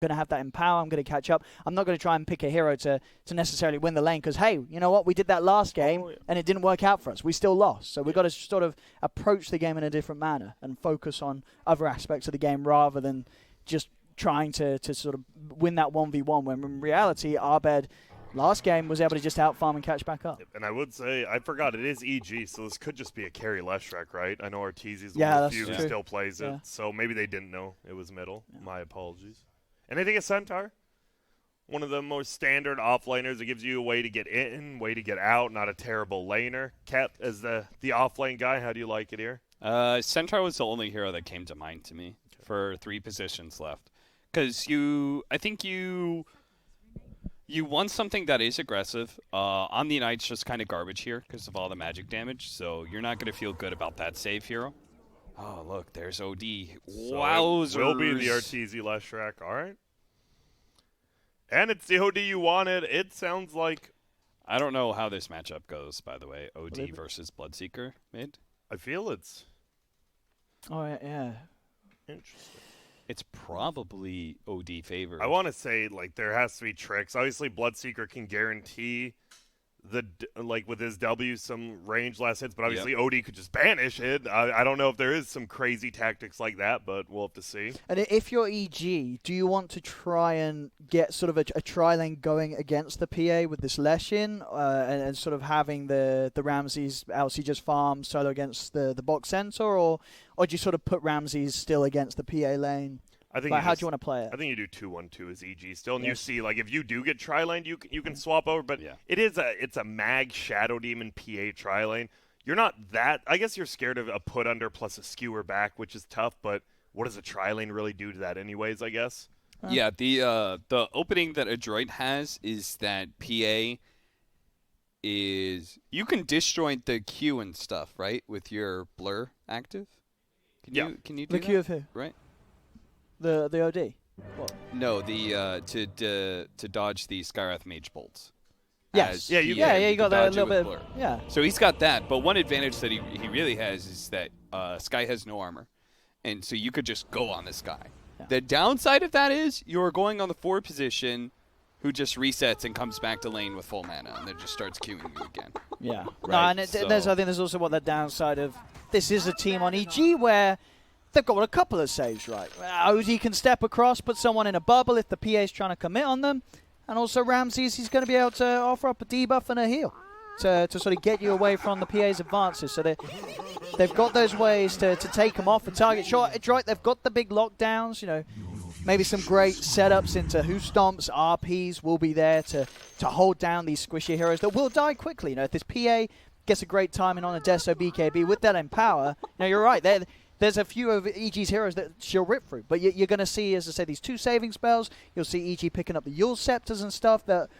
going to have that in power. I'm going to catch up. I'm not going to try and pick a hero to necessarily win the lane because, hey, you know what? We did that last game and it didn't work out for us. We still lost. So we've got to sort of approach the game in a different manner and focus on other aspects of the game rather than just trying to sort of win that 1v1 when in reality, Abed last game was able to just outfarm and catch back up. And I would say, I forgot, it is EG, so this could just be a carry Leshrac, right? I know Ortiz is one of the few who still plays it, so maybe they didn't know it was middle. Yeah. My apologies. And I think a Centaur, one of the most standard offlaners. It gives you a way to get in, way to get out, not a terrible laner. Cat, as the offlane guy, how do you like it here? Centaur was the only hero that came to mind to me for 3 positions left. Because I think you want something that is aggressive. Omni Knight's just kind of garbage here because of all the magic damage, so you're not going to feel good about that save hero. Oh, look, there's OD. Wowzers. So it will be the Arteezy Leshrac. All right. And it's the OD you wanted. It sounds like... I don't know how this matchup goes, by the way. OD versus Bloodseeker mid. I feel it's... Oh, yeah. Interesting. It's probably OD favored. I want to say, like, there has to be tricks. Obviously, Bloodseeker can guarantee with his W some range last hits, but obviously OD could just banish it. I don't know if there is some crazy tactics like that, but we'll have to see. And if you're EG, do you want to try and get sort of a tri-lane going against the PA with this Leshin and sort of having the Ramses LC just farm solo against the box centaur, or do you sort of put Ramses still against the PA lane? I think how do you want to play it? I think you do 2-1-2 as EG still, and you see, like, if you do get tri-lane, you can swap over, but it's a mag Shadow Demon PA tri-lane. You're not that, I guess you're scared of a put under plus a skewer back, which is tough, but what does a tri-lane really do to that anyways, I guess? Yeah, the opening that ADROIT has is that PA is, you can disjoint the Q and stuff, right, with your blur active? Can you do the Q of who? Right. The OD? What? No, to dodge the Skywrath Mage bolts. Yes. You got that a little bit. So he's got that, but one advantage that he really has is that Sky has no armor, and so you could just go on this guy. Yeah. The downside of that is you're going on the 4 position, who just resets and comes back to lane with full mana, and then just starts queuing you again. Yeah. Right? No, and I think there's also the downside of this is a team on EG where they've got a couple of saves, right? OD can step across, put someone in a bubble if the PA's trying to commit on them. And also Ramses, he's going to be able to offer up a debuff and a heal to sort of get you away from the PA's advances. So they've got those ways to take them off and target. Sure, ADROIT, they've got the big lockdowns, you know, maybe some great setups into who stomps, RPs will be there to hold down these squishy heroes that will die quickly. You know, if this PA gets a great timing on a Deso BKB with that Empower, you know, you're right, there's a few of EG's heroes that she'll rip through. But you're going to see, as I say, these 2 saving spells. You'll see EG picking up the Yule Scepters and stuff. That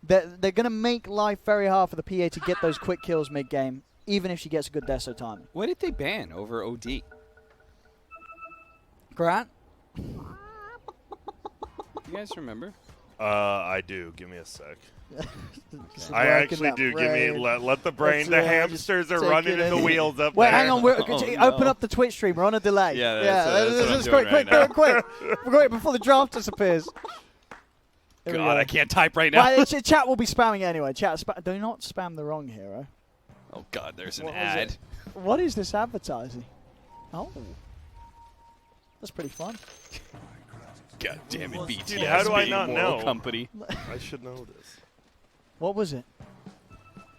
they're going to make life very hard for the PA to get those quick kills mid-game, even if she gets a good Deso timing. What did they ban over OD? Grant? You guys remember? I do. Give me a sec. I actually do. Brain. Give me let the brain. The hamsters are running in the wheels up there. Hang on. Open up the Twitch stream. We're on a delay. That's quick. Before the draft disappears. God, I can't type right now. Well, chat will be spamming it anyway. Chat, do not spam the wrong hero. Oh God, there's an ad. What is this advertising? Oh, that's pretty fun. God damn it, BTS. Dude, how do I not know? Company. I should know this. What was it?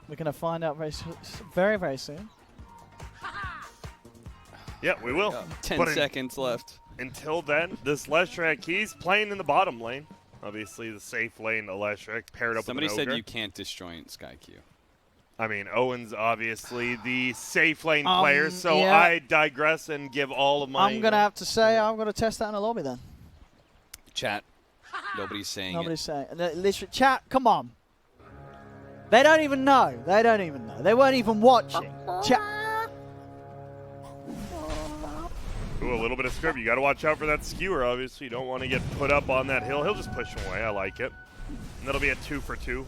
We're going to find out very, very soon. Yeah, we will. 10 seconds left. Until then, this Leshrac, he's playing in the bottom lane. Obviously, the safe lane, the Leshrac, paired up Somebody with an Ogre. said you can't disjoint Sky Q. I mean, Owen's obviously the safe lane player, so I digress and give all of my... I'm going to have to say I'm going to test that in a lobby then. Chat. Nobody's saying Nobody's saying it. Listen, chat, come on. They don't even know. They don't even know. They weren't even watching. Chat. Ooh, a little bit of script. You got to watch out for that skewer, obviously. You don't want to get put up on that hill. He'll just push him away. I like it. And that'll be a 2 for 2.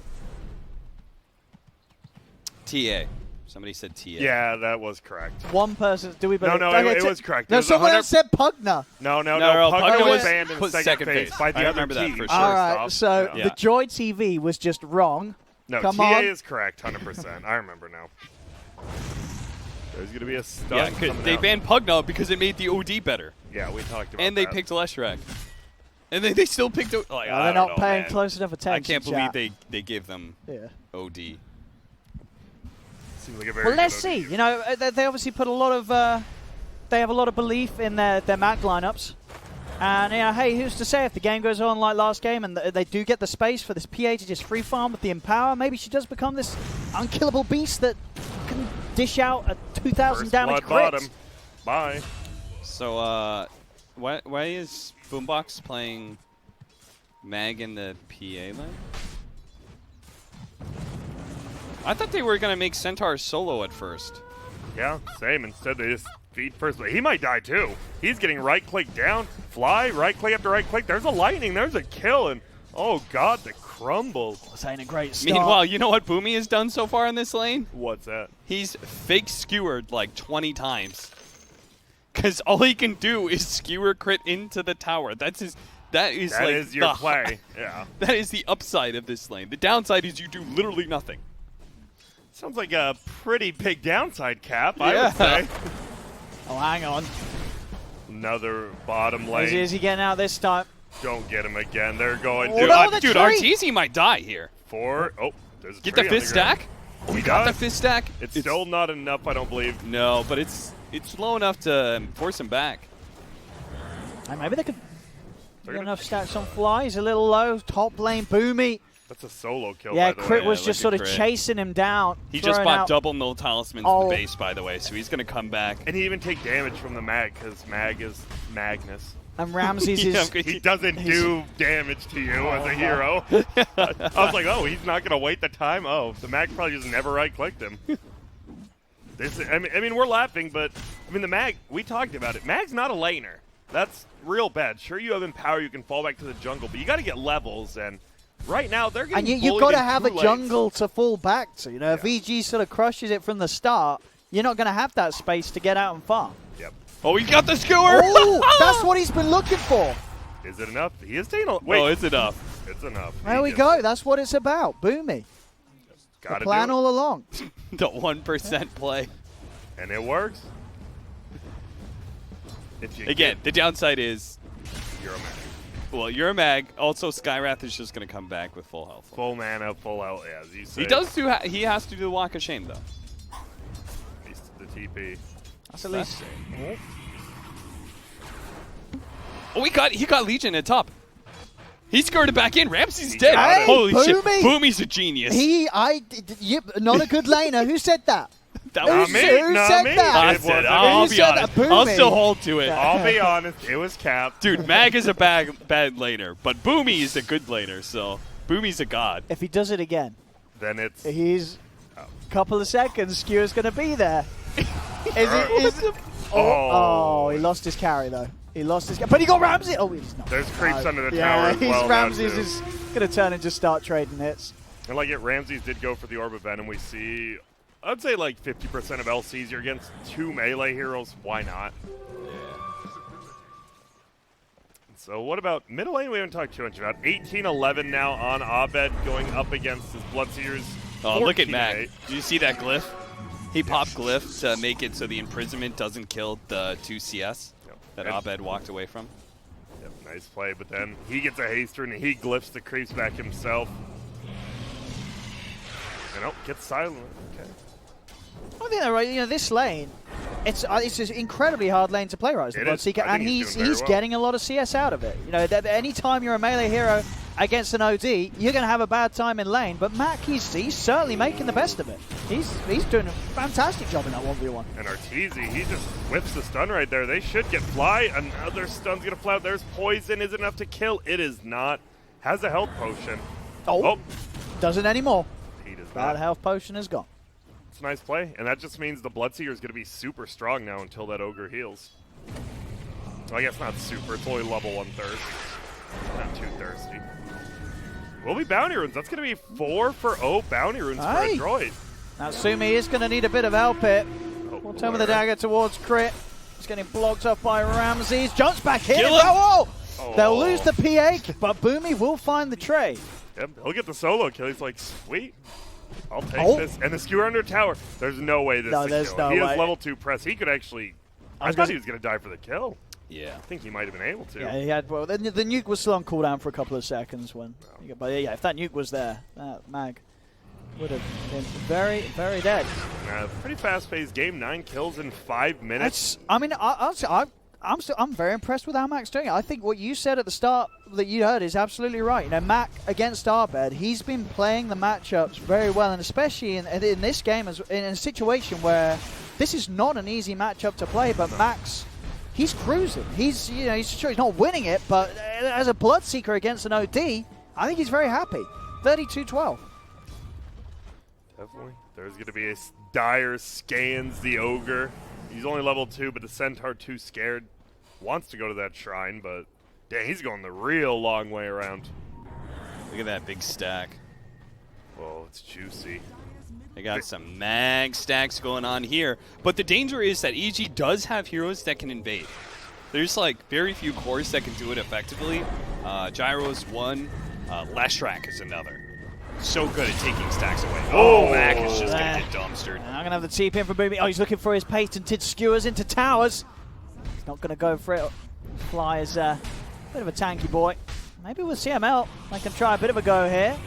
TA. Somebody said TA. Yeah, that was correct. One person. Do we believe? No, it was correct. No, someone else said Pugna. No. Pugna was banned in second phase phase. by the I other remember that team. for sure. All right, so Yeah. the Droid TV was just wrong. No, Come TA on. is correct, 100%. I remember now. There's going to be a stun. Yeah, they banned Pugna because it made the OD better. Yeah, we talked about And they that. picked Leshrac. And they still picked. Like, They're not paying close enough attention. I can't believe chat. they gave them OD. Seems like a very Well, let's good see. OD. You know, they obviously put a lot of they have a lot of belief in their Mac lineups. And, you know, hey, who's to say if the game goes on like last game and they do get the space for this PA to just free farm with the Empower, maybe she does become this unkillable beast that can dish out a 2,000 First damage blood crit. bottom. Bye. So, why is Boombox playing Mag in the PA lane? I thought they were going to make Centaur solo at first. Yeah, same. Instead, they just feed first. But he might die, too. He's getting right-click down, fly, right-click after right-click. There's a lightning. There's a kill. And, oh, God, the crumble. This ain't a great start. Meanwhile, you know what Boomy has done so far in this lane? What's that? He's fake skewered like 20 times. Because all he can do is skewer crit into the tower. That is like your play. Yeah. That is the upside of this lane. The downside is you do literally nothing. Sounds like a pretty big downside, Cap, I would say. Oh, hang on. Another bottom lane. Is he getting out this time? Don't get him again. They're going Oh, to... no, the dude, tree! Arteezy might die here. Oh, there's a Get tree the on fifth ground. stack? Oh, he Got the does? fifth stack? It's still not enough, I don't believe. No, but it's low enough to force him back. Hey, maybe they could get enough stacks on fly. He's a little low. Top lane, Boomy. That's a solo kill, Yeah, by the Crit way. was like just a sort of crit. chasing him down. He just throwing bought out. double null talismans Oh. to the base, by the way, so he's going to come back. And he even take damage from the Mag, because Mag is Magnus. And Ramses Yeah, is... He doesn't do damage to you as a hero. I was like, oh, he's not going to wait the time? Oh, the Mag probably just never right-clicked him. I mean, we're laughing, but, I mean, the Mag, we talked about it. Mag's not a laner. That's real bad. Sure, you have Empower, you can fall back to the jungle, but you got to get levels, and right now, they're getting And you've bullied got to in have a 2 lanes. jungle to fall back to. You know, if EG sort of crushes it from the start, you're not going to have that space to get out and farm. Yep. Oh, he got the skewer! Oh, that's what he's been looking for. Is it enough? He is taking a... Wait. Oh, it's enough. It's enough. There we go. That's what it's about. Boomy. The Gotta plan do it. all along. The 1% play. And it works. If you Again, the downside is, you're a Mag. well, you're a mag. Also, Skyrath is just going to come back with full health. Full mana, full out, yeah, as you say. He does do. He has to do the walk of shame, though. He's the TP. That's at least... Oh, he got Legion at top. He skirted back in. Ramsey's He dead. got him. Holy shit! Boomy. Boomy's a genius. Not a good laner. Who said that? That Who was me, who not said me. that? I It said, wasn't I'll me. be Who said honest. that? I'll Boomy. still hold to it. I'll be honest, it was Cap. Dude, Mag is a bad laner, but Boomy is a good laner, so Boomy's a god. If he does it again, Then it's... he's a couple of seconds. Skewer's going to be there. Oh. He lost his carry, though. He lost his... But he got Ramsey! Oh, he's not. There's creeps under the Yeah, tower as well. now, Ramses too. is going to turn and just start trading hits. And like it, Ramses did go for the Orb of Venom. We see, I'd say like 50% of LCs. You're against 2 melee heroes. Why not? So what about middle lane? We haven't talked too much about. 18-11 now on Abed going up against his Bloodseers. Oh, look at 14-8. Mag. Do you see that glyph? He popped glyph to make it so the imprisonment doesn't kill the 2 CS that And- Abed walked away from. Yep, nice play, but then he gets a haster and he glyphs the creeps back himself. And oh, gets silent. Okay. I think they're right. You know, this lane, it's an incredibly hard lane to play, right? As the It is. Bloodseeker, I and think he's he's doing very well. getting a lot of CS out of it. You know, any time you're a melee hero against an OD, you're going to have a bad time in lane. But Mac, he's certainly making the best of it. He's doing a fantastic job in that 1v1. And Arteezy, he just whips the stun right there. They should get fly. Another stun's gonna fly out. There's poison. Is it enough to kill? It is not. Has a health potion. Oh, doesn't anymore. He does Bad not. health potion is gone. It's a nice play. And that just means the Bloodseeker is gonna be super strong now until that Ogre heals. Well, I guess not super. It's only level 1 thirst. Not too thirsty. Will be bounty runes. That's gonna be 4 for bounty runes Hey. for a droid. Natsumi is going to need a bit of help here. We'll turn with the dagger towards Crit. He's getting blocked up by Ramses. Jumps back in. Oh! They'll lose the PA, but Boomy will find the trade. Yep, he'll get the solo kill. He's like, sweet. I'll take this. And the skewer under tower. There's no way this is a kill. He has level 2 press. He could actually... I thought he was going to die for the kill. Yeah. I think he might have been able to. Yeah, he had. Well, the nuke was still on cooldown for a couple of seconds when. No. But yeah, if that nuke was there, that mag would have been very, very dead. Pretty fast-paced game. 9 kills in 5 minutes. I mean, I'm very impressed with how Mac's doing it. I think what you said at the start that you heard is absolutely right. You know, Mac against Arbed, he's been playing the matchups very well, and especially in this game, in a situation where this is not an easy matchup to play, but Mac's. He's cruising. He's sure he's not winning it, but as a Bloodseeker against an OD, I think he's very happy. 32-12. Definitely. There's going to be a Dire scans the Ogre. He's only level 2, but the Centaur too scared. Wants to go to that shrine, but dang, he's going the real long way around. Look at that big stack. Whoa, it's juicy. They got some mag stacks going on here. But the danger is that EG does have heroes that can invade. There's like very few cores that can do it effectively. Gyro's one, Leshrac is another. So good at taking stacks away. Oh, Mac is just going to get dumpstered. I'm going to have the TP in for Boomy. Oh, he's looking for his patented skewers into towers. He's not going to go for it. Fly is a bit of a tanky boy. Maybe with CML, they can try a bit of a go here.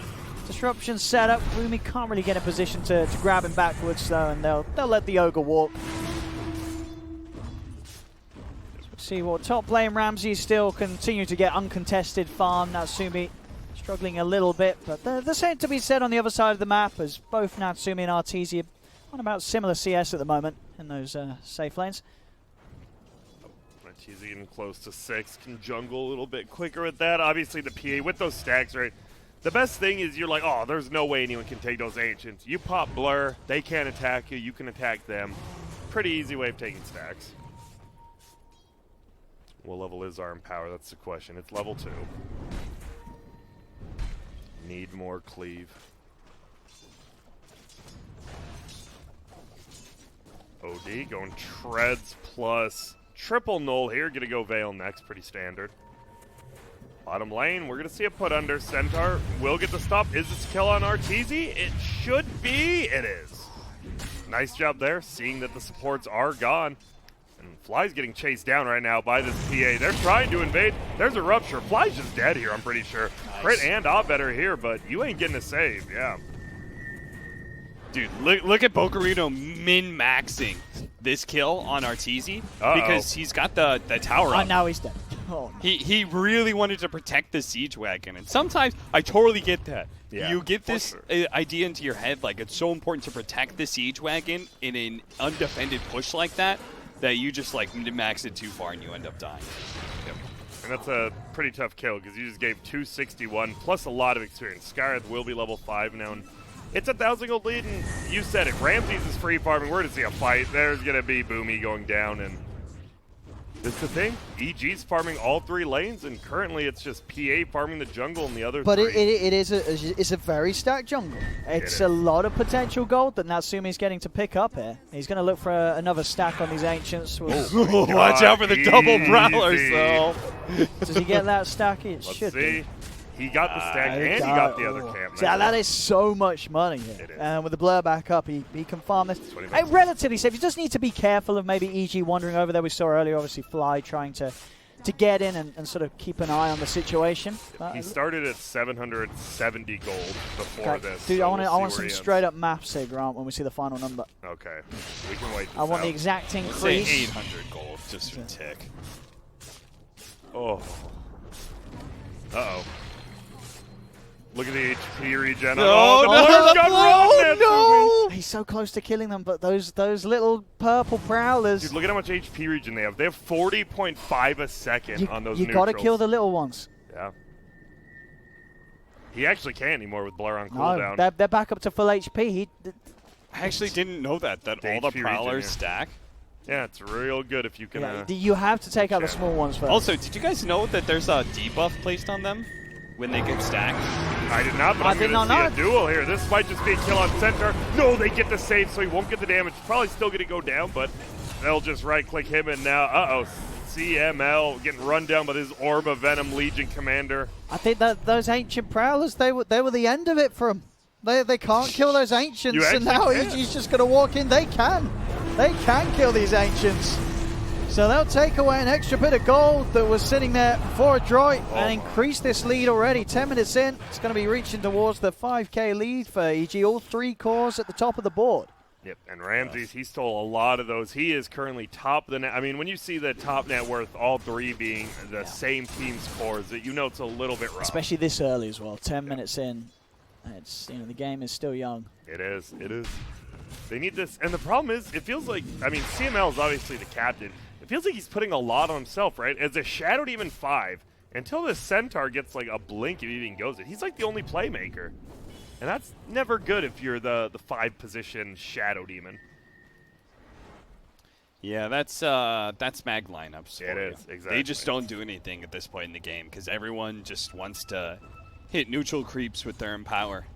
Disruption set up. Boomy can't really get in position to grab him backwards, though, and they'll let the Ogre walk. Let's see what top lane. Ramsey still continue to get uncontested farm. Natsumi struggling a little bit, but the same to be said on the other side of the map, as both Natsumi and Artesia on about similar CS at the moment in those safe lanes. Artesia getting close to 6, can jungle a little bit quicker with that. Obviously the PA with those stacks, right? The best thing is you're like, oh, there's no way anyone can take those Ancients. You pop Blur, they can't attack you, you can attack them. Pretty easy way of taking stacks. What level is our Empower? That's the question. It's level 2. Need more cleave. OD going treads plus triple null here. Gonna go Veil next, pretty standard. Bottom lane, we're gonna see a put under. Centaur will get the stop. Is this a kill on Artesia? It should be. It is. Nice job there, seeing that the supports are gone. And Fly's getting chased down right now by this PA. They're trying to invade. There's a rupture. Fly's just dead here, I'm pretty sure. Nice. Crit and Abed are here, but you ain't getting a save, yeah. Dude, look at Bocarino min-maxing this kill on Artesia because he's got the tower up. Now he's dead. Oh, no. He really wanted to protect the siege wagon, and sometimes I totally get that. Yeah, you get this idea into your head, like it's so important to protect the siege wagon in an undefended push like that you just like max it too far and you end up dying. Yep. And that's a pretty tough kill because you just gave 261 plus a lot of experience. Skyreth will be level 5 now, and it's 1,000 gold lead, and you said it. Ramses is free farming. We're going to see a fight. There's going to be Boomy going down, and this is the thing. EG's farming all 3 lanes, and currently it's just PA farming the jungle and the other 3. But it's a very stacked jungle. It's a lot of potential gold that Natsumi's getting to pick up here. He's going to look for another stack on these Ancients. Oh watch out for the double Prowlers, though. Does he get that stack? It should be. He got the stack and he got the other camp. So that is so much money here. And with the blur back up, he can farm this. Relatively safe. He just need to be careful of maybe EG wandering over there. We saw earlier, obviously, Fly trying to get in and sort of keep an eye on the situation. He started at 770 gold before this. Dude, so I want some straight up maths here, Grant, when we see the final number. Okay. We can wait. I want the exact increase. Say 800 gold, just for tick. Oh. Uh-oh. Look at the HP regen. No! He's so close to killing them, but those little purple prowlers. Dude, look at how much HP regen they have. They have 40.5 a second on those neutrals. You got to kill the little ones. Yeah. He actually can't anymore with Blur on cooldown. No, they're back up to full HP. I actually didn't know that all the prowlers stack. Yeah, it's real good if you can. You have to take out the small ones first. Also, did you guys know that there's a debuff placed on them? when they get stacked? I did not, but I'm going to see a duel here. This might just be a kill on Centaur. No, they get the save, so he won't get the damage. Probably still going to go down, but they'll just right-click him, and now, CML getting run down by this Orb of Venom Legion commander. I think that those Ancient Prowlers, they were the end of it for them. They can't kill those Ancients, and now EG's just going to walk in. They can kill these Ancients. So they'll take away an extra bit of gold that was sitting there for ADROIT and increase this lead already. 10 minutes in, it's going to be reaching towards the 5K lead for EG. All 3 cores at the top of the board. Yep, and Ramses, he stole a lot of those. He is currently top of the net. I mean, when you see the top net worth, all 3 being the same team's cores, you know it's a little bit rough. Especially this early as well. 10 minutes in, it's the game is still young. It is. They need this, and the problem is, it feels like, I mean, CML is obviously the captain. It feels like he's putting a lot on himself, right? As a Shadow Demon 5, until this Centaur gets like a blink if he even goes it, he's like the only playmaker. And that's never good if you're the 5-position Shadow Demon. Yeah, that's mag lineups. It is, exactly. They just don't do anything at this point in the game because everyone just wants to hit neutral creeps with their Empower.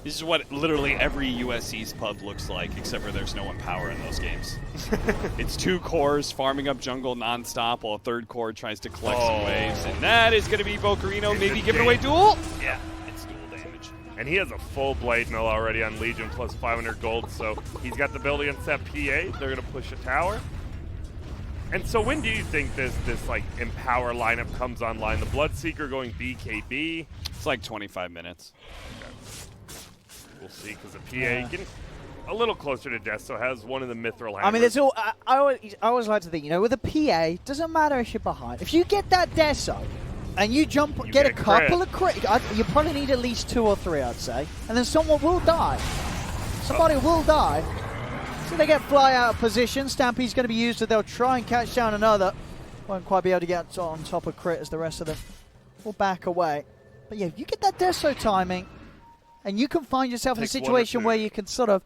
This is what literally every US East pub looks like, except for there's no Empower in those games. It's 2 cores farming up jungle nonstop while a 3rd core tries to collect some waves. And that is going to be Bocarino maybe giving away duel. Yeah. And he has a full Blade Mill already on Legion plus 500 gold, so he's got the build against that PA. They're going to push a tower. And so when do you think this like Empower lineup comes online? The Bloodseeker going BKB? It's like 25 minutes. Okay. We'll see, because the PA getting a little closer to death, so has one of the Mithril hammers. I mean, there's all. I always like to think, with a PA, doesn't matter if you're behind. If you get that Deso, and you get a couple of crit. You probably need at least 2 or 3, I'd say. And then someone will die. Somebody will die. So they get fly out of position. Stampy's going to be used, so they'll try and catch down another. Won't quite be able to get on top of crit as the rest of them will back away. But yeah, you get that Deso timing, and you can find yourself in a situation where you can sort of,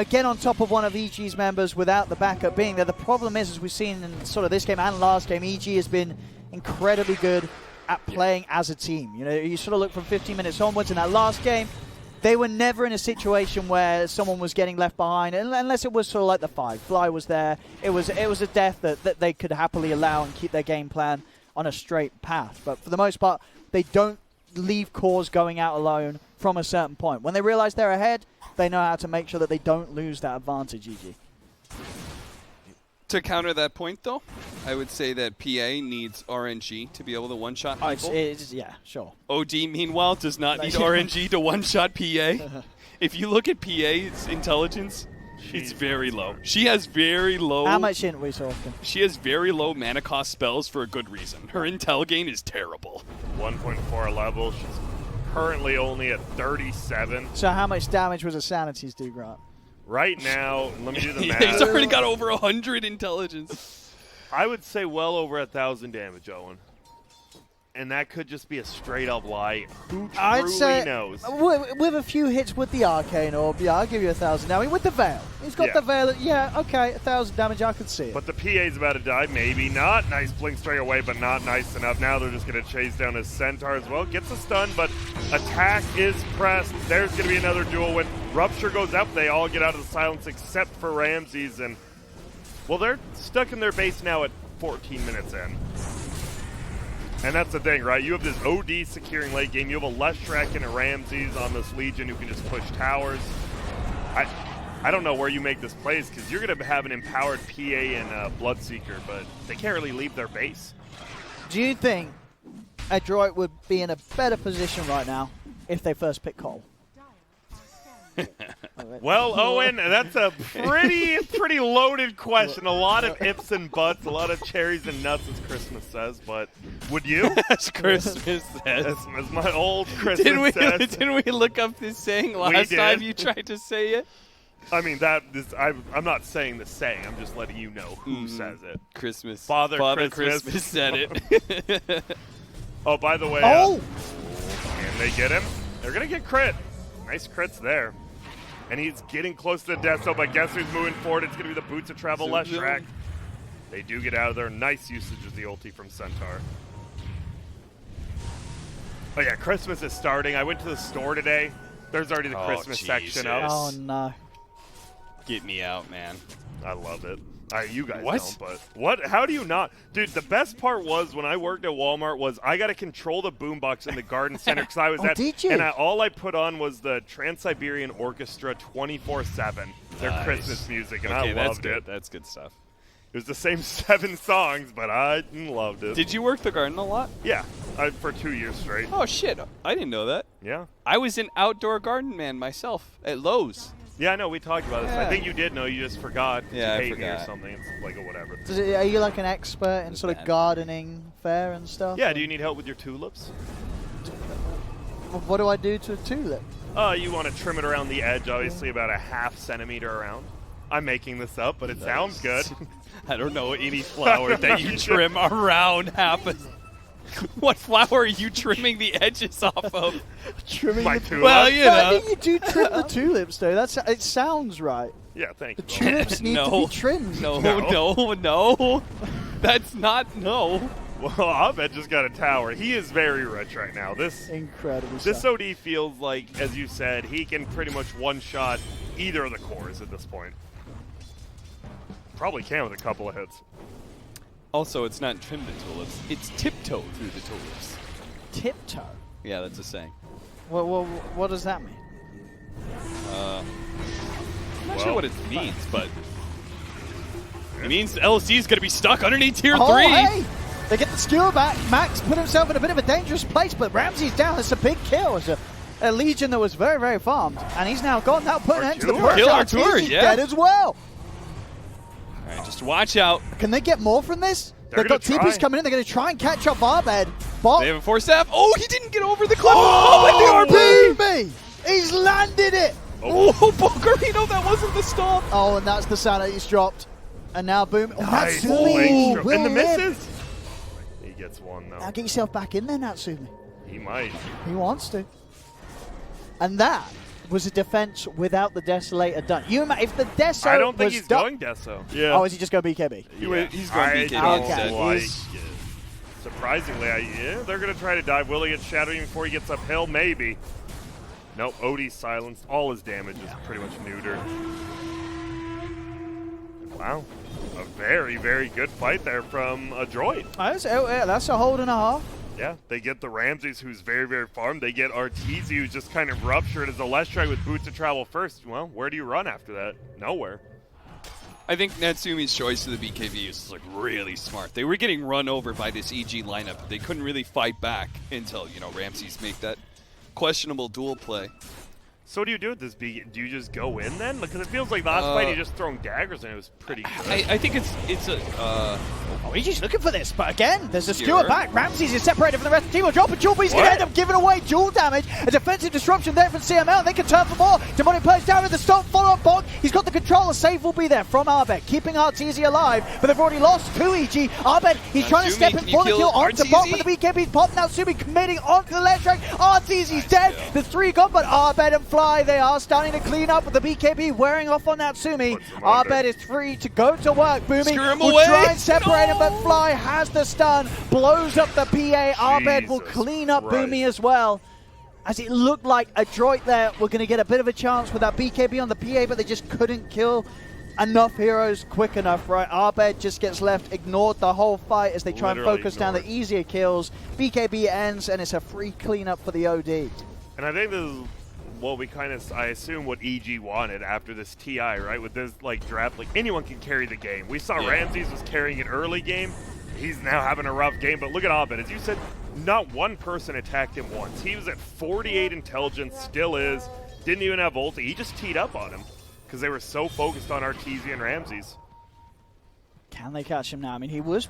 get on top of one of EG's members without the backup being there. The problem is, as we've seen in sort of this game and last game, EG has been incredibly good at playing as a team. You sort of look from 15 minutes onwards. In that last game, they were never in a situation where someone was getting left behind, unless it was sort of like the 5. Fly was there. It was a death that they could happily allow and keep their game plan on a straight path. But for the most part, they don't leave cores going out alone from a certain point. When they realize they're ahead, they know how to make sure that they don't lose that advantage, EG. To counter that point, though, I would say that PA needs RNG to be able to one-shot people. Yeah, sure. OD, meanwhile, does not need RNG to one-shot PA. If you look at PA's intelligence, it's very low. She has very low... How much in we talking? She has very low mana cost spells for a good reason. Her intel gain is terrible. 1.4 level. She's currently only at 37. So how much damage was a Sanity's do, Grant? Right now, let me do the math. He's already got over 100 intelligence. I would say well over 1,000 damage, Owen. And that could just be a straight-up lie. Who truly knows? With a few hits with the Arcane Orb, yeah, I'll give you 1,000 damage. With the Veil. He's got the Veil. Yeah, okay, 1,000 damage, I can see it. But the PA's about to die. Maybe not. Nice blink straight away, but not nice enough. Now they're just going to chase down his Centaur as well. Gets a stun, but attack is pressed. There's going to be another duel when Rupture goes up. They all get out of the silence except for Ramses. And, well, they're stuck in their base now at 14 minutes in. And that's the thing, right? You have this OD securing late game. You have a Leshrac and a Ramses on this Legion who can just push towers. I don't know where you make this plays because you're going to have an empowered PA and Bloodseeker, but they can't really leave their base. Do you think ADROIT would be in a better position right now if they first pick Cole? Well, Owen, that's a pretty loaded question. A lot of ifs and buts, a lot of cherries and nuts, as Christmas says. But would you? As Christmas says. As my old Christmas says. Didn't we look up this saying last time you tried to say it? I mean, I'm not saying the saying. I'm just letting you know who says it. Christmas. Father Christmas said it. Oh, by the way. Oh! Can they get him? They're going to get crit. Nice crits there. And he's getting close to the death zone, but guess who's moving forward? It's going to be the Boots of Travel Leshrac. They do get out of there. Nice usage of the ulti from Centaur. Oh yeah, Christmas is starting. I went to the store today. There's already the Christmas section up. Oh no. Get me out, man. I love it. You guys don't, but what? How do you not? Dude, the best part was when I worked at Walmart was I got to control the boombox in the garden center because I was did you? And all I put on was the Trans-Siberian Orchestra 24/7, their Christmas music, and I loved it. That's good stuff. It was the same 7 songs, but I loved it. Did you work the garden a lot? Yeah, for 2 years straight. Oh, shit. I didn't know that. Yeah. I was an outdoor garden man myself at Lowe's. Yeah, I know. We talked about this. Yeah. I think you did know. You just forgot. Yeah, you I hate me or forgot. something. It's like a whatever. Are you like an expert in sort of gardening fare and stuff? Yeah, do you need help with your tulips? What do I do to a tulip? You want to trim it around the edge, obviously about a ½ centimeter around. I'm making this up, but it sounds good. I don't know any flower that you trim around half a... What flower are you trimming the edges off of? Trimming My the tulips? Well, you No, I know. think you do trim the tulips, though. It sounds right. Yeah, thank The you. tulips need to be trimmed. No. That's not, no. Well, Abed just got a tower. He is very rich right now. Incredible This stuff. OD feels like, as you said, he can pretty much one-shot either of the cores at this point. Probably can with a couple of hits. Also, it's not trim the tulips. It's tiptoe through the tulips. Tiptoe? Yeah, that's a saying. What does that mean? I'm not sure what it means, but it means LSD is going to be stuck underneath tier 3. Hey! They get the skill back. Max put himself in a bit of a dangerous place, but Ramsey's down. It's a big kill. It's a Legion that was very, very farmed. And he's now gone. Now putting an end to the push. Kill Artur, He's yeah. dead as well. All right, just watch out. Can they get more from this? They're They've got gonna TPs try. coming in. They're going to try and catch up Arbed. Bot. They have a 4 staff. Oh, he didn't get over the cliff. Oh, Boomy! He's landed it! Oh, Bogarino, that wasn't the stop. Oh, and that's the sound that he's dropped. And now Boom. Oh, Nice Natsumi leg stroke. will And the live. misses. He gets one, though. Now get yourself back in there, Natsumi. He might. He wants to. And that was a defense without the Desolator done. If the Deso I don't think was he's done, going Deso. Yeah. Oh, is he just going BKB? He's going I BKB don't instead. like He's- it. Surprisingly, they're going to try to dive. Will he get shadowing before he gets uphill? Maybe. Nope, Odie's silenced. All his damage is pretty much neutered. Wow. A very, very good fight there from ADROIT. That's a hold and a half. Yeah, they get the Ramses, who's very, very farmed. They get Arteezy, who's just kind of ruptured as a Leshrac with boots to travel first. Well, where do you run after that? Nowhere. I think Natsumi's choice of the BKB is like really smart. They were getting run over by this EG lineup. They couldn't really fight back until, Ramses make that questionable duel play. So what do you do with this BKB? Do you just go in then? Because it feels like last fight he just throwing daggers and it was pretty good. I think it's a Oh, he's just looking for this, but again, there's a Skewer. skewer back. Ramses is separated from the rest of the team. Will drop a jewel, but he's going to end up giving away jewel damage. A defensive disruption there from CML. They can turn for more. Demonic plays down with the stop, follow-up bog. He's got the control. A save will be there from Arbed, keeping Arteezy alive, but they've already lost to EG. Arbed, he's trying to step in can you for the kill kill onto bot, Arteezy? but the BKB's popped. Natsumi committing onto the left track. Arteezy's dead. The 3 gone, but Arbed and Fly, they are starting to clean up with the BKB wearing off on Natsumi. Puts him under. Arbed is free to go to work. Booming Screw him will away. try and separate him, but No. Fly has the stun, blows up the PA. Arbed will Jesus clean up Christ. Boomy as well. As it looked like ADROIT there were going to get a bit of a chance with that BKB on the PA, but they just couldn't kill enough heroes quick enough, right? Arbed just gets left, ignored the whole fight as they try and Literally focus down the ignored. easier kills. BKB ends, and it's a free cleanup for the OD. And I think this is what we I assume what EG wanted after this TI, right? With this draft, anyone can carry the game. We saw Yeah. Ramses was carrying it early game. He's now having a rough game, but look at Abed. As you said, not one person attacked him once. He was at 48 intelligence, still is. Didn't even have ulti. He just teed up on him because they were so focused on Arteezy and Ramses. Can they catch him now? I mean, he was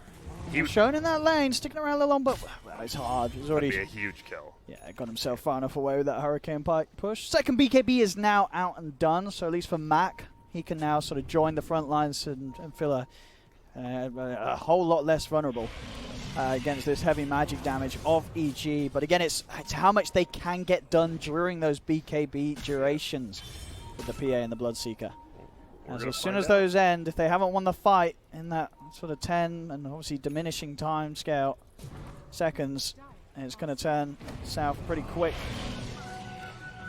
shown in that lane, sticking around a little long, but it's hard. He's That'd already be a huge kill. got himself far enough away with that Hurricane Pike push. Second BKB is now out and done, so at least for Mac, he can now sort of join the front lines and feel a whole lot less vulnerable against this heavy magic damage of EG. But again, it's how much they can get done during those BKB durations with the PA and the Bloodseeker. As soon as those end, if they haven't won the fight in that sort of 10 and obviously diminishing time scale seconds, And it's going to turn south pretty quick.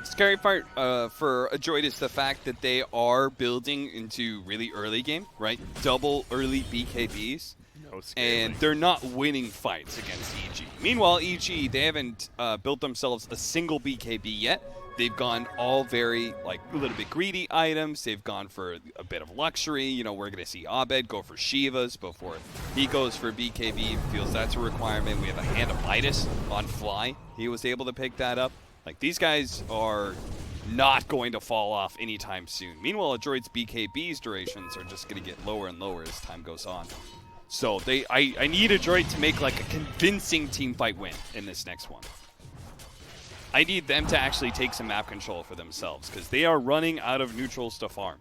Scary part for ADROIT is the fact that they are building into really early game, right? Double early BKBs. No scaling. And they're not winning fights against EG. Meanwhile, EG, they haven't built themselves a single BKB yet. They've gone all very, like, a little bit greedy items. They've gone for a bit of luxury. You know, we're going to see Abed go for Shivas before he goes for BKB. Feels that's a requirement. We have a Hand of Midas on Fly. He was able to pick that up. Like, these guys are not going to fall off anytime soon. Meanwhile, ADROIT's BKB's durations are just going to get lower and lower as time goes on. So I need ADROIT to make, like, a convincing team fight win in this next one. I need them to actually take some map control for themselves because they are running out of neutrals to farm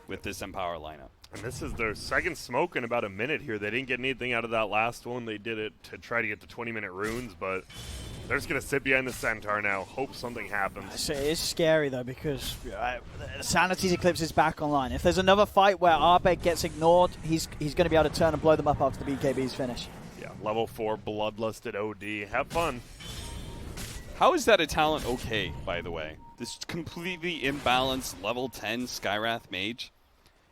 with this Empower lineup. And this is their second smoke in about a minute here. They didn't get anything out of that last one. They did it to try to get the 20-minute runes, but they're just going to sit behind the Centaur now, hope something happens. So it is scary, though, because Sanity's Eclipse is back online. If there's another fight where Abed gets ignored, he's going to be able to turn and blow them up after the BKB's finish. Yeah, level 4 Bloodlusted OD. Have fun. How is that a talent okay, by the way? This completely imbalanced level 10 Skyrath Mage.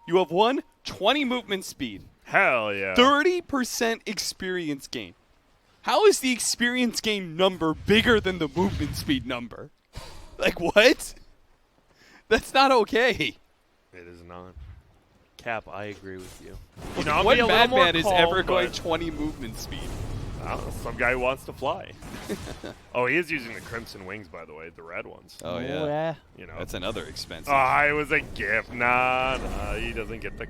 You have 20 movement speed. Hell yeah. 30% experience gain. How is the experience gain number bigger than the movement speed number? Like, what? That's not okay. It is not. Cap, I agree with you. You know, what madman is ever going 20 movement speed? Some guy who wants to fly. Oh, he is using the Crimson Wings, by the way, the red ones. Oh, yeah. You know, that's another expensive. Oh, it was a gift. Nah, he doesn't get the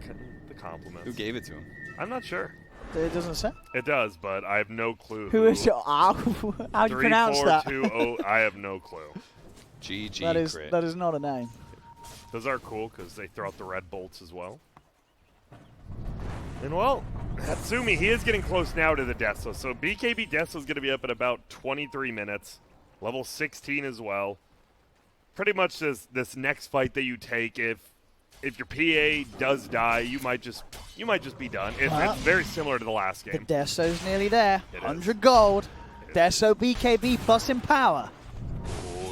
compliments. Who gave it to him? I'm not sure. It doesn't say? It does, but I have no clue. Who is it? How do you pronounce that? 3420. I have no clue. GG. That is not a name. Those are cool because they throw out the red bolts as well. And well, Hatsumi, he is getting close now to the Deso. So BKB Deso is going to be up at about 23 minutes. Level 16 as well. Pretty much this next fight that you take, if your PA does die, you might just be done. It's very similar to the last game. The Deso's nearly there. 100 gold. Deso BKB plus Empower.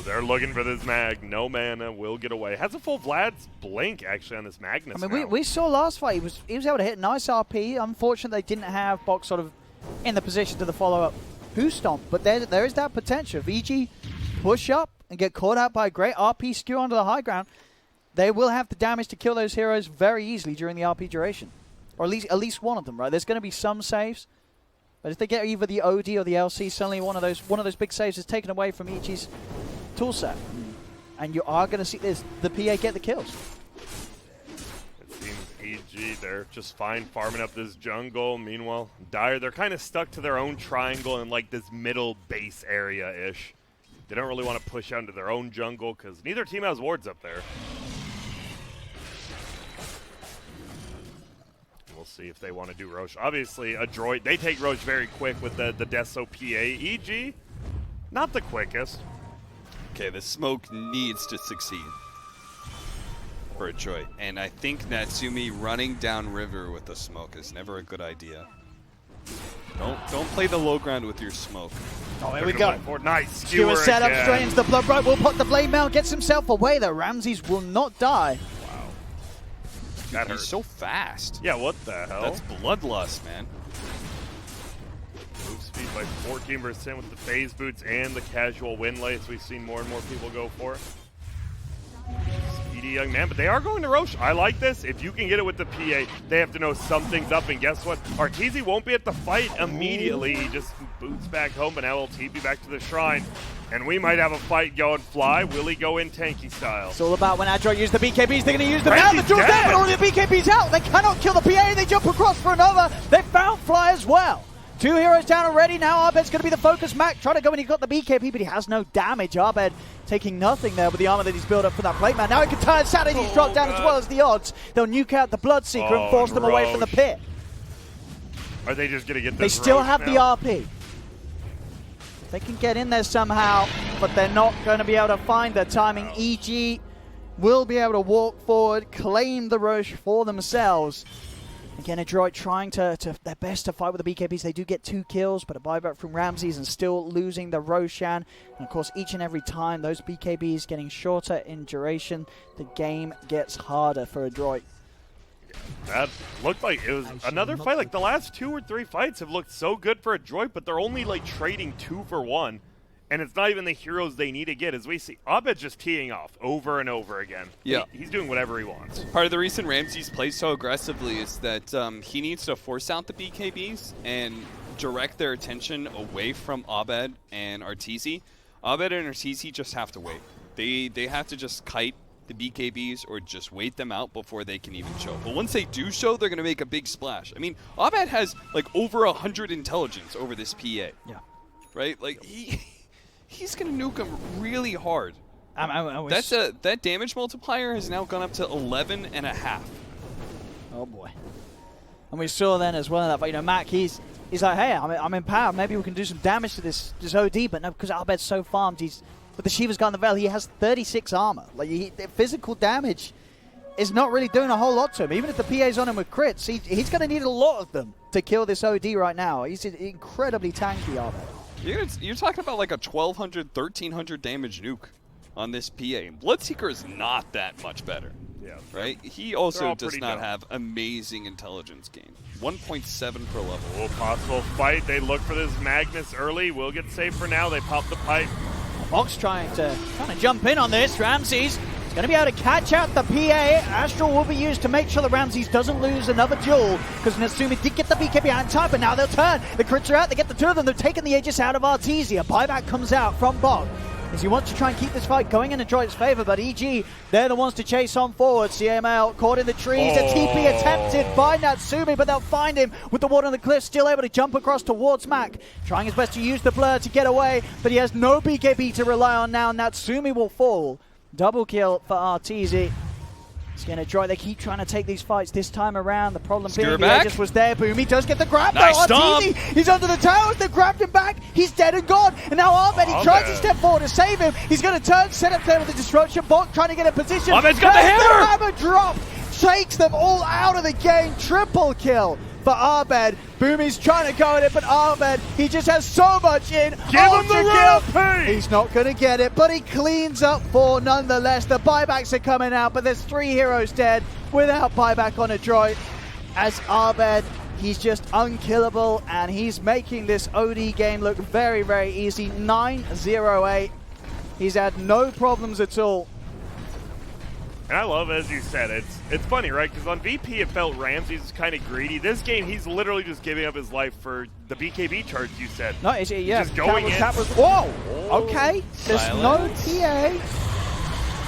They're looking for this mag. No mana. Will get away. Has a full Vlad's Blink, actually, on this Magnus. I mean, we saw last fight. He was able to hit nice RP. Unfortunately, they didn't have Box sort of in the position to the follow-up Who Stomp. But there is that potential. If EG push up and get caught out by a great RP skew onto the high ground, they will have the damage to kill those heroes very easily during the RP duration. Or at least one of them, right? There's going to be some saves. But if they get either the OD or the LC, suddenly one of those big saves is taken away from EG's toolset, and you are going to see the PA get the kills. It seems EG, they're just fine farming up this jungle. Meanwhile, Dire, they're kind of stuck to their own triangle in like this middle base area-ish. They don't really want to push out into their own jungle because neither team has wards up there. We'll see if they want to do Roche. Obviously, ADROIT, they take Roche very quick with the Deso PA. EG, not the quickest. Okay, the smoke needs to succeed for ADROIT. And I think Natsumi running down river with the smoke is never a good idea. Don't play the low ground with your smoke. Oh, here we go. Nice skewer set up straight into the blood. Right, will put the blade mail, gets himself away though. Ramses will not die. Wow. That He's so fast. Yeah, what the hell? That's bloodlust, man. Move speed by 14% with the phase boots and the casual wind lights. We've seen more and more people go for it. Speedy young man, but they are going to Roche. I like this. If you can get it with the PA, they have to know something's up. And guess what? Arteezy won't be at the fight immediately. He just boots back home, but now will TP back to the shrine. And we might have a fight going Fly. Will he go in tanky style? It's all about when ADROIT use the BKBs, they're going to use them now. The duel's there, but already the BKB's out. They cannot kill the PA. They jump across for another. They found Fly as well. 2 heroes down already. Now Abed's going to be the focus. Mac trying to go when he got the BKB, but he has no damage. Abed taking nothing there with the armor that he's built up for that plate man. Now he can turn Sanity's drop down as well as the odds. They'll nuke out the Bloodseeker and force them away from the pit. Are they just going to get this? They still have the now? RP. They can get in there somehow, but they're not going to be able to find their timing. EG will be able to walk forward, claim the Roche for themselves. Again, ADROIT trying to their best to fight with the BKBs. They do get 2 kills, but a buyback from Ramses and still losing the Roshan. And of course, each and every time those BKBs getting shorter in duration, the game gets harder for ADROIT. That looked like it was another fight. Like the last 2 or 3 fights have looked so good for ADROIT, but they're only like trading 2 for 1. And it's not even the heroes they need to get. As we see, Abed's just teeing off over and over again. Yeah. He's doing whatever he wants. Part of the reason Ramses plays so aggressively is that he needs to force out the BKBs and direct their attention away from Abed and Arteezy. Abed and Arteezy just have to wait. They have to just kite the BKBs or just wait them out before they can even show. But once they do show, they're going to make a big splash. I mean, Abed has like over 100 intelligence over this PA. Yeah. Right? Like, he's going to nuke him really hard. That damage multiplier has now gone up to 11.5. Oh boy. And we saw then as well that, but you know, Mac, he's like, hey, I'm empowered. Maybe we can do some damage to this OD, but no, because Abed's so farmed, with the Shiva's Guard and the Veil, he has 36 armor. Like, the physical damage is not really doing a whole lot to him. Even if the PA's on him with crits, he's going to need a lot of them to kill this OD right now. He's incredibly tanky, Abed. You're talking about like a 1,200, 1,300 damage nuke on this PA. Bloodseeker is not that much better. Yeah. Right? He also does not dumb. have amazing intelligence gain. 1.7 per level. Oh, possible fight. They look for this Magnus early. Will get saved for now. They pop the pipe. Fox trying to jump in on this. Ramses is going to be able to catch out the PA. Astral will be used to make sure that Ramses doesn't lose another duel, because Natsumi did get the BKB out in time, but now they'll turn. The crits are out. They get the 2 of them. They've taken the Aegis out of Arteezy. A buyback comes out from Bog, as he wants to try and keep this fight going in ADROIT's favor, but EG, they're the ones to chase on forward. CML caught in the trees. A TP attempted by Natsumi, but they'll find him with the water on the cliff, still able to jump across towards Mac, trying his best to use the blur to get away, but he has no BKB to rely on now. Natsumi will fall. Double kill for Arteezy. It's going to try. They keep trying to take these fights this time around. The problem being the Aegis was there. Boomy does get the grab. Nice Arteezy, he's under the towers. They've grabbed him back. He's dead and gone. And now Abed, he tries to step forward to save him. He's going to turn, set up there with the disruption. Bot trying to get a position. Abed's got the hammer. The hammer drop. Takes them all out of the game. Triple kill for Abed. Boomy's trying to go at it, but Abed, he just has so much in. Give him the rampage! He's not going to get it, but he cleans up 4 nonetheless. The buybacks are coming out, but there's 3 heroes dead without buyback on ADROIT. As Abed, he's just unkillable, and he's making this OD game look very, very easy. 9-0-8. He's had no problems at all. And I love, as you said, it's funny, right? Because on VP, it felt Ramses was kind of greedy. This game, he's literally just giving up his life for the BKB charge you said. No, yeah. Just going in. Whoa! Okay, there's no TA.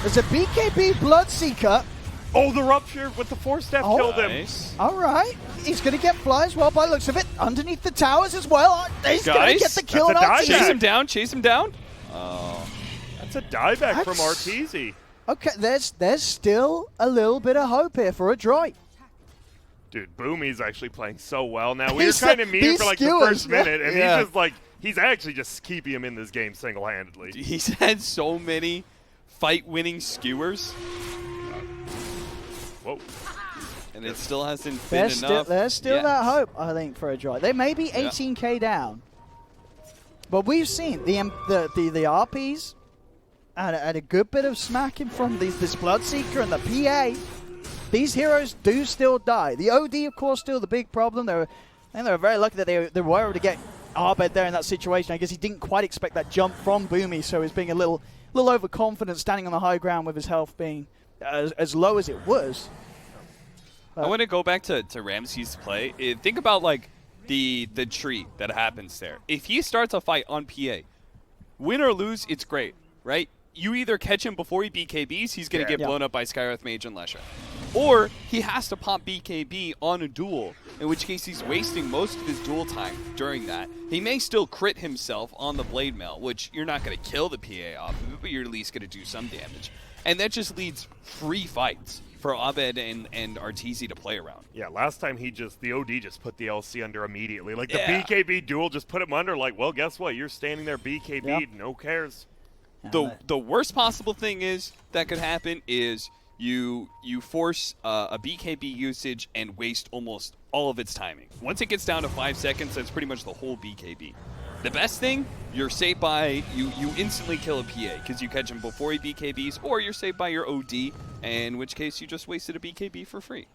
There's a BKB Bloodseeker. Oh, the rupture with the 4-step killed him. All right. He's going to get fly as well by the looks of it. Underneath the towers as well. He's going to get the kill on Arteezy. Chase him down. Oh. That's a dieback from Arteezy. Okay, there's still a little bit of hope here for ADROIT. Dude, Boomy's actually playing so well now. We were kind of mean for like the first minute, and he's just like, he's actually just keeping him in this game single-handedly. He's had so many fight-winning skewers. Whoa. And it still hasn't been enough. There's still that hope, I think, for ADROIT. They may be 18k down, but we've seen the RPs and a good bit of smacking from this Bloodseeker and the PA. These heroes do still die. The OD, of course, still the big problem. I think they were very lucky that they were able to get Abed there in that situation. I guess he didn't quite expect that jump from Boomy, so he's being a little overconfident, standing on the high ground with his health being as low as it was. I want to go back to Ramses' play. Think about like the tree that happens there. If he starts a fight on PA, win or lose, it's great, right? You either catch him before he BKBs, he's going to get blown up by Skywrath Mage and Lesha. Or he has to pop BKB on a duel, in which case he's wasting most of his duel time during that. He may still crit himself on the Blade Mail, which you're not going to kill the PA off of it, but you're at least going to do some damage. And that just leads free fights for Abed and Arteezy to play around. Yeah, last time the OD just put the LC under immediately. Like the BKB duel just put him under, like, well, guess what? You're standing there BKB, no cares. The worst possible thing that could happen is you force a BKB usage and waste almost all of its timing. Once it gets down to 5 seconds, that's pretty much the whole BKB. The best thing, you're saved by, you instantly kill a PA because you catch him before he BKBs, or you're saved by your OD, in which case you just wasted a BKB for free.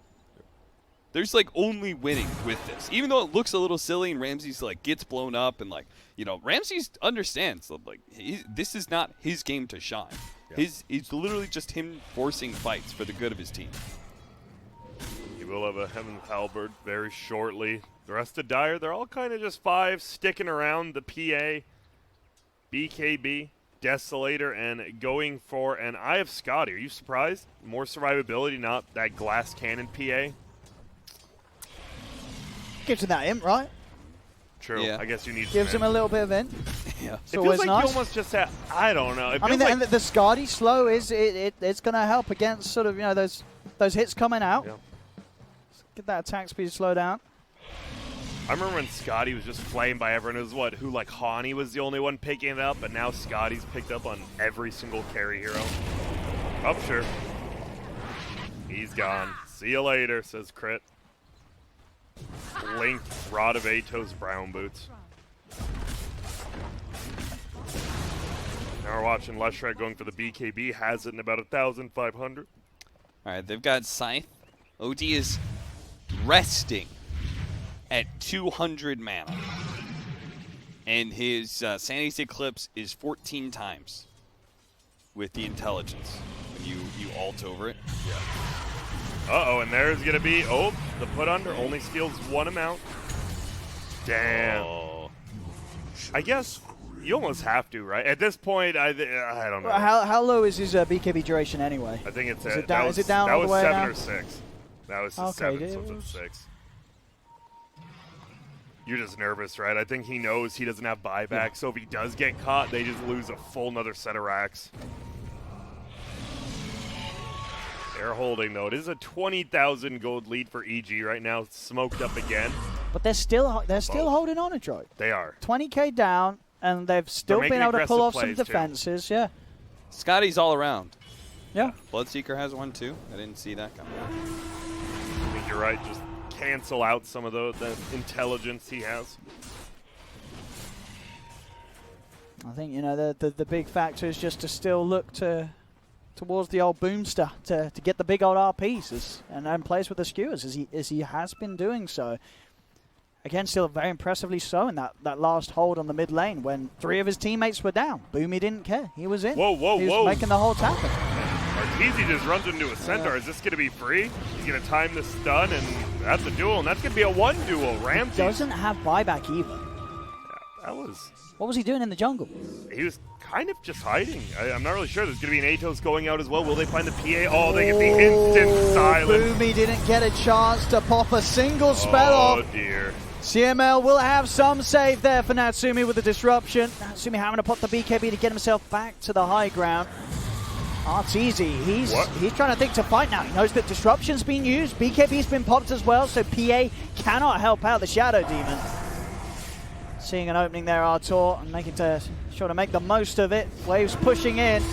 There's like only winning with this. Even though it looks a little silly and Ramsey's like gets blown up and like, you know, Ramsey understands that like this is not his game to shine. Yeah. It's literally just him forcing fights for the good of his team. He will have a Heaven's Halberd very shortly. The rest of Dire, they're all kind of just 5 sticking around the PA, BKB, Desolator, and going for an Eye of Scotty. Are you surprised? More survivability, not that glass cannon PA? Gives him that imp, right? True. Yeah. I guess you need Gives him a little bit of imp. Yeah. It feels like nice. You almost just had, I don't know. I mean, the Scotty slow it's going to help against sort of, you know, those hits coming out. Yeah. Get that attack speed slow down. I remember when Scotty was just flamed by everyone. It was who like Hani was the only one picking it up, but now Scotty's picked up on every single carry hero. Oh, sure. He's gone. See you later, says Crit. Link, Rod of Atos, Brown Boots. Now we're watching Leshrac going for the BKB. Has it in about 1,500. All right, they've got Scythe. OD is resting at 200 mana. And his Sanity's Eclipse is 14 times with the intelligence when you ult over it. Yeah. Uh-oh, and there's going to be, the put under only steals 1 amount. Damn. Oh. I guess you almost have to, right? At this point, I don't know. How low is his BKB duration anyway? I think it's is it down all the way That was 7 now? or 6. That was 7, so it's 6. You're just nervous, right? I think he knows he doesn't have buyback, so if he does get caught, they just lose a full another set of racks. They're holding, though. It is a 20,000 gold lead for EG right now, smoked up again. But they're still holding on, ADROIT. They are. 20k down, and they've still been able to pull off some defenses. Too. Yeah. Scotty's all around. Yeah. Bloodseeker has one too. I didn't see that coming. I think you're right. Just cancel out some of the intelligence he has. I think, you know, the big factor is just to still look towards the old Boomster to get the big old RPs and plays with the skewers as he has been doing so. Again, still very impressively so in that last hold on the mid lane when 3 of his teammates were down. Boomy didn't care. He was in. Whoa. He was making the whole happen. Arteezy just runs into a Centaur. Is this going to be free? He's going to time the stun, and that's a duel, and that's going to be a 1 duel. Ramsey doesn't have buyback either. Yeah, that was... What was he doing in the jungle? He was kind of just hiding. I'm not really sure. There's going to be an Atos going out as well. Will they find the PA? Oh, they get the instant silence. Boomy didn't get a chance to pop a single spell off. Oh, dear. CML will have some save there for Natsumi with the disruption. Natsumi having to pop the BKB to get himself back to the high ground. Arteezy, he's trying to think to fight now. He knows that disruption's been used. BKB's been popped as well, so PA cannot help out the Shadow Demon. Seeing an opening there, Artur, and making sure to make the most of it. Waves pushing in.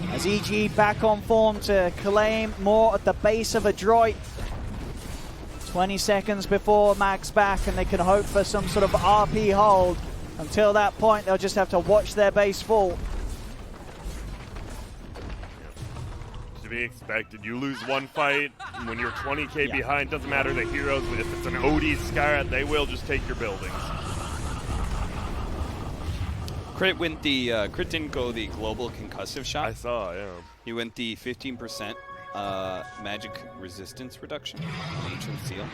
As EG back on form to claim more at the base of ADROIT. 20 seconds before max back, and they can hope for some sort of RP hold. Until that point, they'll just have to watch their base fall. To be expected. You lose one fight when you're 20k behind. Doesn't matter the heroes. If it's an OD Skyrat, they will just take your buildings. Crit went the Crit didn't go the global concussive shot. I saw, yeah. He went the 15% magic resistance reduction on Ancient Seal,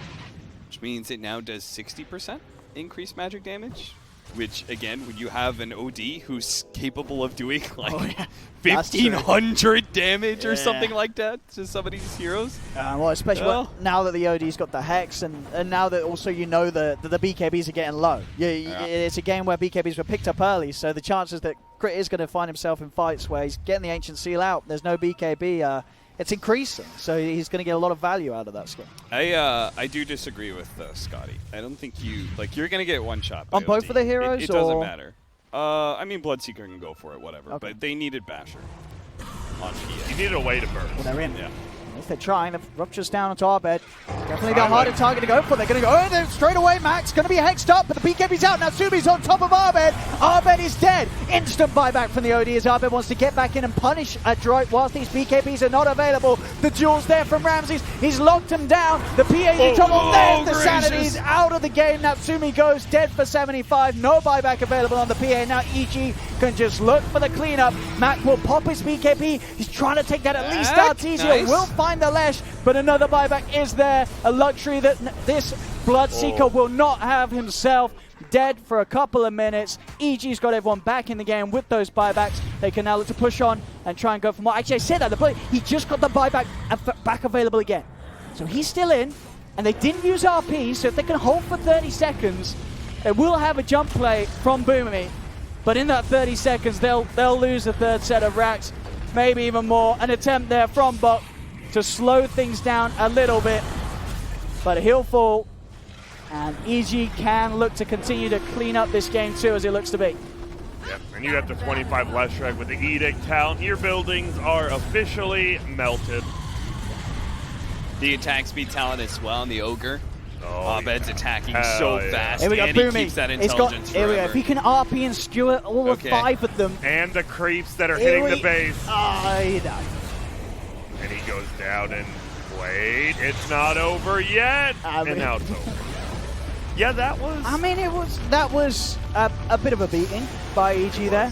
which means it now does 60% increased magic damage. Which, again, when you have an OD who's capable of doing like 1,500 damage or something like that to some of these heroes. Well, especially now that the OD's got the Hex and now that also you know that the BKBs are getting low. It's a game where BKBs were picked up early, so the chances that Crit is going to find himself in fights where he's getting the Ancient Seal out, there's no BKB, it's increasing, so he's going to get a lot of value out of that skin. I do disagree with Scotty. I don't think you're going to get one shot by on both of the heroes. It doesn't matter. I mean, Bloodseeker can go for it, whatever. Okay. But they needed Basher. on PA. You needed a way to burst. Well, they're in. Yeah. If they're trying, the Rupture's down onto Arbed. Definitely the harder target to go for. They're going to go, oh, they're straight away, Max. Going to be hexed up, but the BKB's out. Now Subi's on top of Arbed. Arbed is dead. Instant buyback from the OD as Arbed wants to get back in and punish ADROIT whilst these BKBs are not available. The duel's there from Ramses. He's locked him down. The PA's in trouble. There's the Sanity's out of the game. Natsumi goes dead for 75. No buyback available on the PA. Now EG can just look for the cleanup. Mac will pop his BKB. He's trying to take that at least out easier. Nice. Will find the Lesh, but another buyback is there. A luxury that this Bloodseeker will not have himself. Dead for a couple of minutes. EG's got everyone back in the game with those buybacks. They can now look to push on and try and go for more. Actually, I said that. The play, he just got the buyback back available again. So he's still in, and they didn't use RP, so if they can hold for 30 seconds, they will have a jump play from Boomy. But in that 30 seconds, they'll lose the third set of racks, maybe even more. An attempt there from Buck to slow things down a little bit, but he'll fall. And EG can look to continue to clean up this game too, as it looks to be. Yep, and you have the 25 Leshrac with the Edict talent. Your buildings are officially melted. The attack speed talent as well, and the Ogre. Oh, Bed's attacking Hell so yeah. fast, Here we go, and he Boomy. keeps that It's got, intelligence here we go. forever. If he can RP and skewer all of 5 of them. And the creeps that are hitting the base. I know. And he goes down and wait, it's not over yet. And now it's over. Yeah, that was... I mean, that was a bit of a beating by EG there.